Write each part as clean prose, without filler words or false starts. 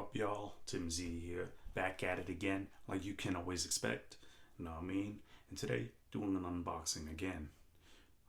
up, y'all? Tim Z here, back at it again, like you can always expect. You know what I mean? And today, doing an unboxing again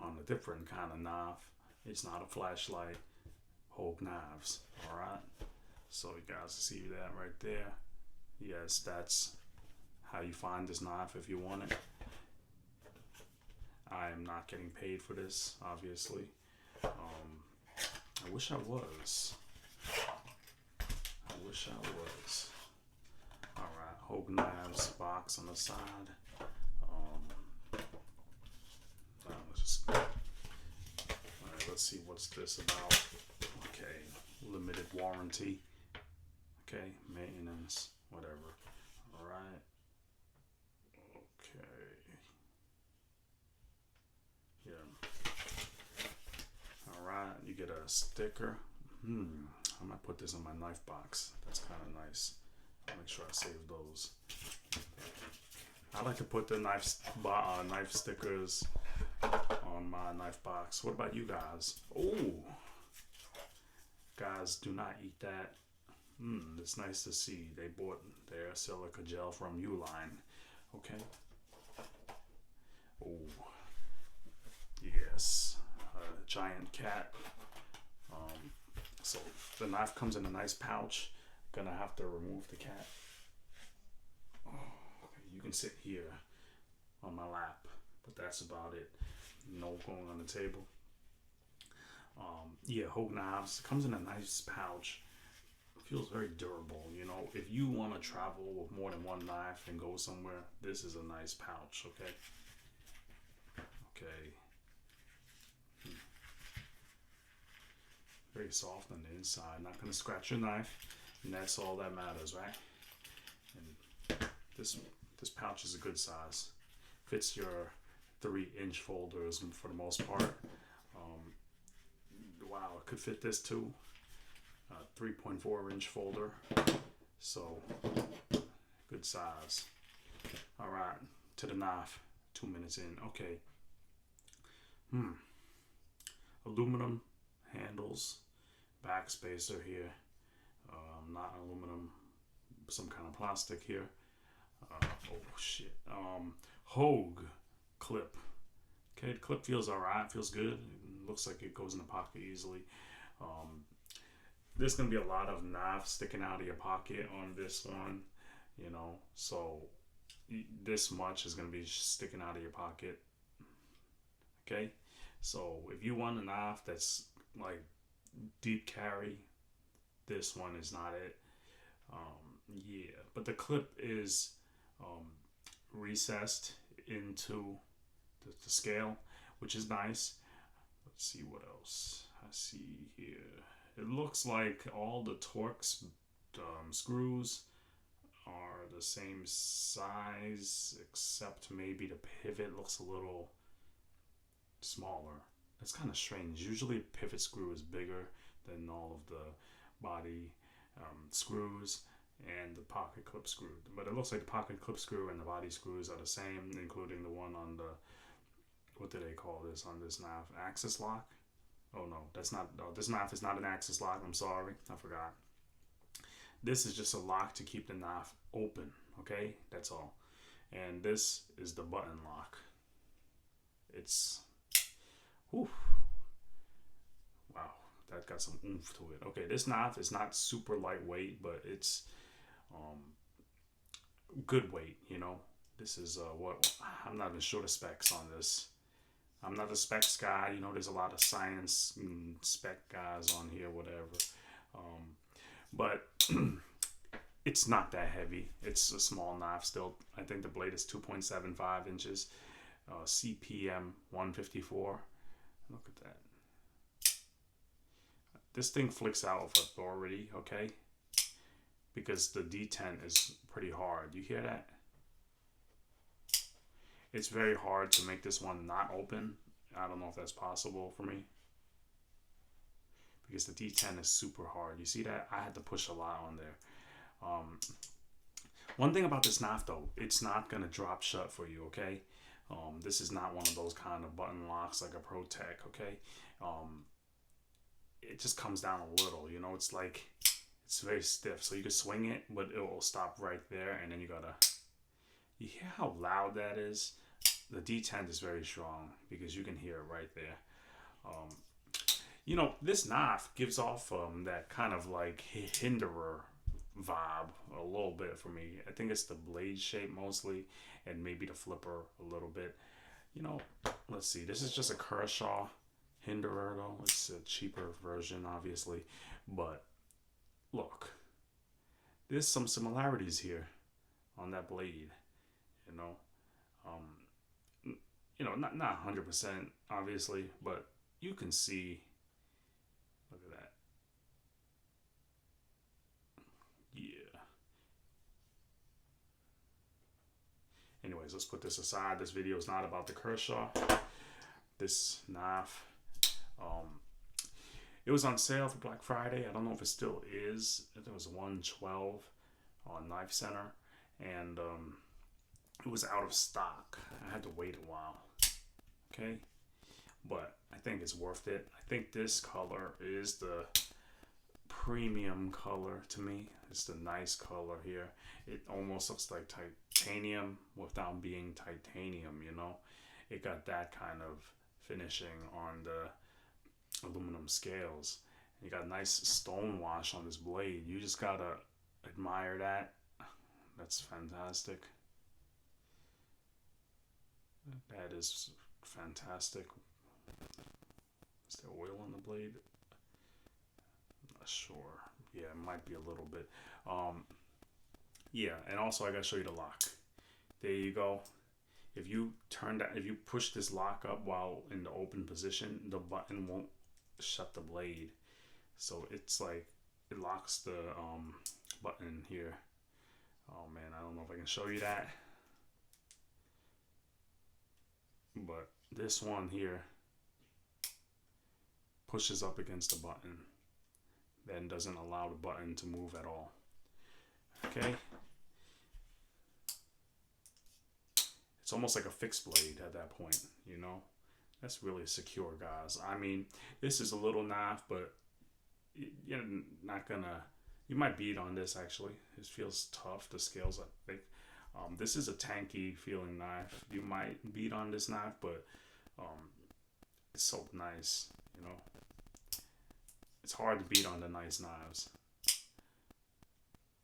on a different kind of knife. It's not a flashlight, Hogue knives. Alright? So you guys see that right there. Yes, that's how you find this knife if you want it. I am not getting paid for this, obviously. I wish I was. Alright, Hogue knives box on the side. Let's see what's this about. Okay, limited warranty. Okay, maintenance, whatever. Alright. Okay. Yeah. Alright, you get a sticker. I might put this in my knife box. That's kind of nice. I'll make sure I save those. I like to put the knife stickers on my knife box. What about you guys? Oh, guys, do not eat that. It's nice to see they bought their silica gel from Uline. Okay. Oh, yes, a giant cat. So the knife comes in a nice pouch. Gonna have to remove the cat. Oh, okay. You can sit here on my lap, but that's about it. No going on the table. Yeah, Hogue knives. Comes in a nice pouch. Feels very durable. You know, if you want to travel with more than one knife and go somewhere, this is a nice pouch. Okay. Okay. Very soft on the inside. Not gonna scratch your knife, and that's all that matters, right? And this pouch is a good size. Fits your 3-inch folders for the most part. Wow, it could fit this too. 3.4-inch folder. So good size. All right, to the knife. 2 minutes in. Okay. Aluminum handles. Back spacer here. Not aluminum. Some kind of plastic here. Oh shit. Hogue Clip. Okay, the clip feels alright, feels good. It looks like it goes in the pocket easily. There's gonna be a lot of knives sticking out of your pocket on this one, you know. So this much is gonna be sticking out of your pocket. Okay, so if you want a knife that's like deep carry, this one is not it. Yeah, but the clip is recessed into the scale, which is nice. Let's see what else I see here. It looks like all the Torx screws are the same size, except maybe the pivot looks a little smaller. That's kind of strange. Usually a pivot screw is bigger than all of the body screws and the pocket clip screw. But it looks like the pocket clip screw and the body screws are the same, including the one on the, what do they call this on this knife? Axis lock? Oh no, that's not, no, this knife is not an axis lock. I'm sorry, I forgot. This is just a lock to keep the knife open, okay? That's all. And this is the button lock. It's, whew. Wow, that got some oomph to it. Okay, this knife is not super lightweight, but it's good weight, you know. This is what, I'm not even sure the specs on this. I'm not a specs guy, you know. There's a lot of science spec guys on here, whatever. But it's not that heavy. It's a small knife still. I think the blade is 2.75 inches. CPM154. Look at that. This thing flicks out with authority, okay? Because the detent is pretty hard. You hear that? It's very hard to make this one not open. I don't know if that's possible for me, because the detent is super hard. You see that? I had to push a lot on there. One thing about this knife though, it's not gonna drop shut for you, okay? This is not one of those kind of button locks like a ProTech, okay? It just comes down a little, you know. It's like It's very stiff, so you can swing it, but it will stop right there, and then you gotta. You hear how loud that is? The D10 is very strong because you can hear it right there. You know, this knife gives off that kind of like hinderer vibe a little bit for me. I think it's the blade shape mostly, and maybe the flipper a little bit. You know, let's see. This is just a Kershaw hinderer though. It's a cheaper version, obviously, but look, there's some similarities here on that blade. You know, not 100% obviously, but you can see. Look at that. Yeah. Anyways, let's put this aside. This video is not about the Kershaw. This knife, it was on sale for Black Friday. I don't know if it still is. It was $112 on Knife Center, and it was out of stock. I had to wait a while. Okay, but I think it's worth it. I think this color is the premium color to me. It's the nice color here. It almost looks like titanium without being titanium, you know. It got that kind of finishing on the aluminum scales. You got nice stone wash on this blade. You just gotta admire that. That's fantastic. That is fantastic. Is there oil on the blade? I'm not sure. Yeah, it might be a little bit. Yeah, and also I gotta show you the lock. There you go. If you push this lock up while in the open position, the button won't shut the blade. So it's like it locks the button here. Oh man, I don't know if I can show you that. But this one here pushes up against the button, then doesn't allow the button to move at all. Okay? It's almost like a fixed blade at that point, you know? That's really secure, guys. I mean, this is a little knife, but you're not gonna... You might beat on this, actually. It feels tough. The scales are thick. This is a tanky feeling knife. You might beat on this knife, but it's so nice, you know. It's hard to beat on the nice knives.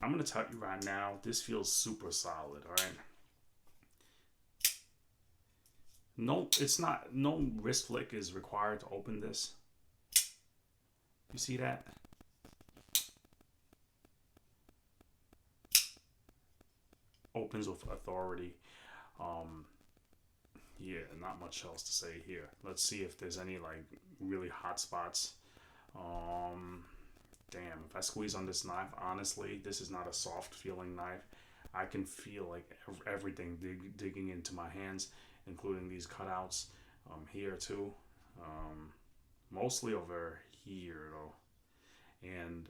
I'm gonna tell you right now, this feels super solid, all right? No, it's not. No wrist flick is required to open this. You see that? Opens with authority. Yeah, not much else to say here. Let's see if there's any like really hot spots. Damn, if I squeeze on this knife, honestly, this is not a soft feeling knife. I can feel like everything digging into my hands, including these cutouts here too. Mostly over here though. And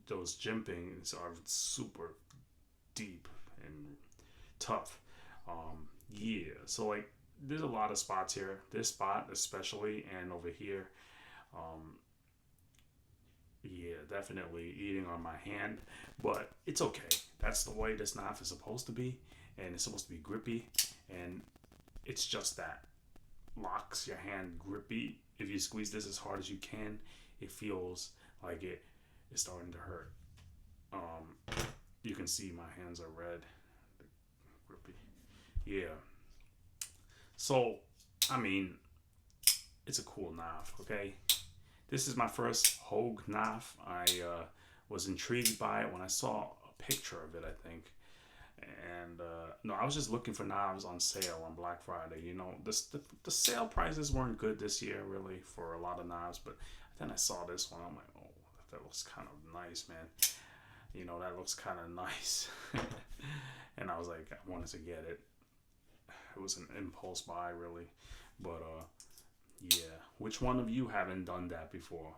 those jimpings are super deep and tough. Yeah, so like there's a lot of spots here. This spot especially, and over here. Yeah, definitely eating on my hand, but it's okay. That's the way this knife is supposed to be, and it's supposed to be grippy, and it's just that. Locks your hand grippy. If you squeeze this as hard as you can, it feels like it is starting to hurt. You can see my hands are red. Grippy. Yeah. So, I mean, it's a cool knife, okay? This is my first Hogue knife. I was intrigued by it when I saw a picture of it, I think. And no, I was just looking for knives on sale on Black Friday. You know, the sale prices weren't good this year, really, for a lot of knives. But then I saw this one. I'm like, oh, that looks kind of nice, man. You know, that looks kind of nice. And I was like, I wanted to get it. It was an impulse buy, really. But yeah, which one of you haven't done that before?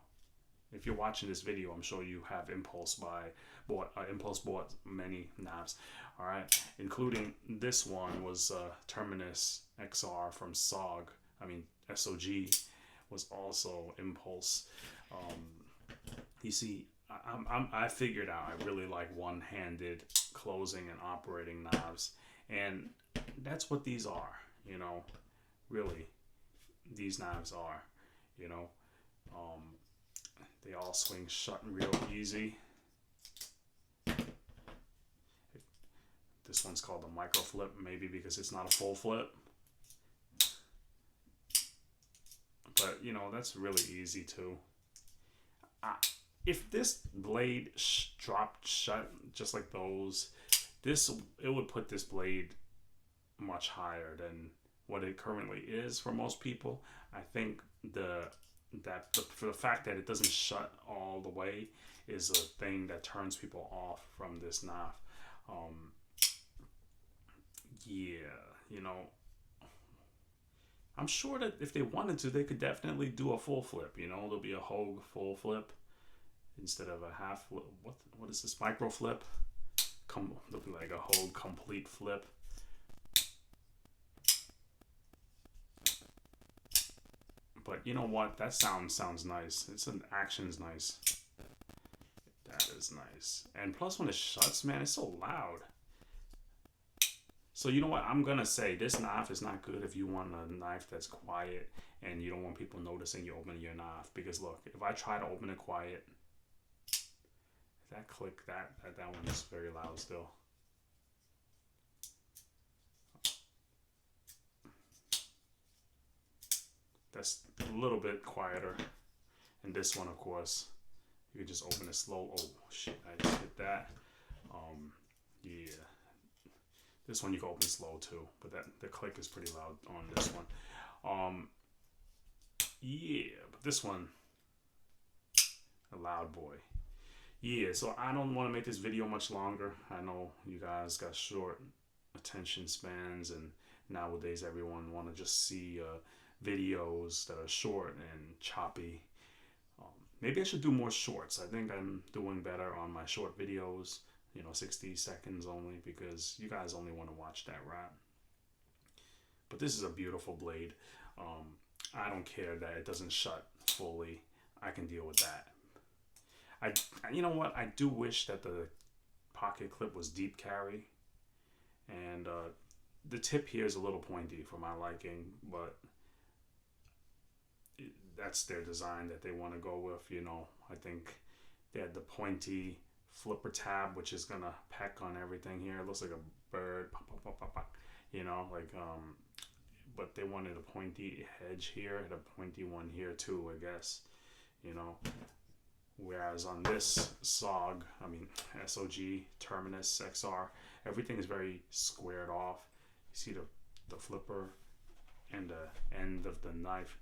If you're watching this video, I'm sure you have impulse bought many knives. All right, including this one was Terminus XR from SOG. SOG was also impulse. You see, I figured out I really like one-handed closing and operating knives, and that's what these are. You know, really, these knives are. You know, um, they all swing shut and real easy. This one's called a micro flip, maybe because it's not a full flip. But you know, that's really easy too. If this blade dropped shut just like those, it would put this blade much higher than what it currently is for most people. I think for the fact that it doesn't shut all the way is a thing that turns people off from this knife. Yeah, you know, I'm sure that if they wanted to, they could definitely do a full flip. You know, there'll be a Hogue full flip instead of a half flip. What is this, micro flip? There'll be like a Hogue complete flip. But you know what? That sounds nice. Action's nice. That is nice. And plus, when it shuts, man, it's so loud. So you know what? I'm gonna say this knife is not good if you want a knife that's quiet and you don't want people noticing you opening your knife. Because look, if I try to open it quiet, that click, that one is very loud still. That's a little bit quieter. And this one, of course, you can just open it slow. Oh shit, I just hit that. Yeah. This one you can open slow too, but the click is pretty loud on this one. Yeah, but this one, a loud boy. Yeah, so I don't want to make this video much longer. I know you guys got short attention spans, and nowadays everyone want to just see videos that are short and choppy. Maybe I should do more shorts. I think I'm doing better on my short videos. You know, 60 seconds only, because you guys only want to watch that, right? But this is a beautiful blade. I don't care that it doesn't shut fully. I can deal with that. You know what? I do wish that the pocket clip was deep carry, and the tip here is a little pointy for my liking, but that's their design that they want to go with. You know, I think they had the pointy flipper tab, which is gonna peck on everything here. It looks like a bird, pop, pop, pop, pop, pop. You know, like but they wanted a pointy edge here and a pointy one here too, I guess. You know, whereas on this SOG Terminus XR, everything is very squared off. You see the flipper and the end of the knife.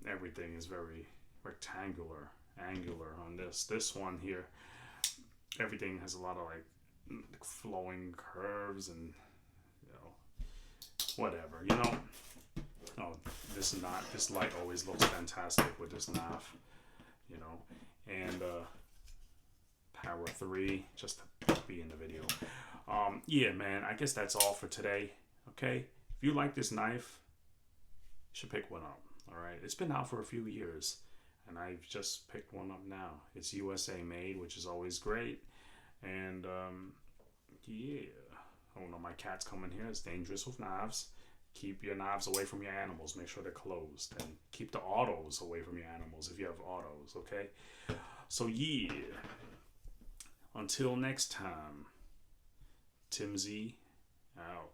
Everything is very rectangular, angular on this. This one here, everything has a lot of like flowing curves and, you know, whatever, you know. Oh, this light always looks fantastic with this knife, you know. And power 3 just to be in the video. Yeah, man, I guess that's all for today. Okay, if you like this knife, you should pick one up. All right, it's been out for a few years, and I've just picked one up now. It's USA made, which is always great. And yeah, oh no, my cat's coming here. It's dangerous with knives. Keep your knives away from your animals. Make sure they're closed, and keep the autos away from your animals if you have autos. Okay, so yeah, until next time, Tim Z out.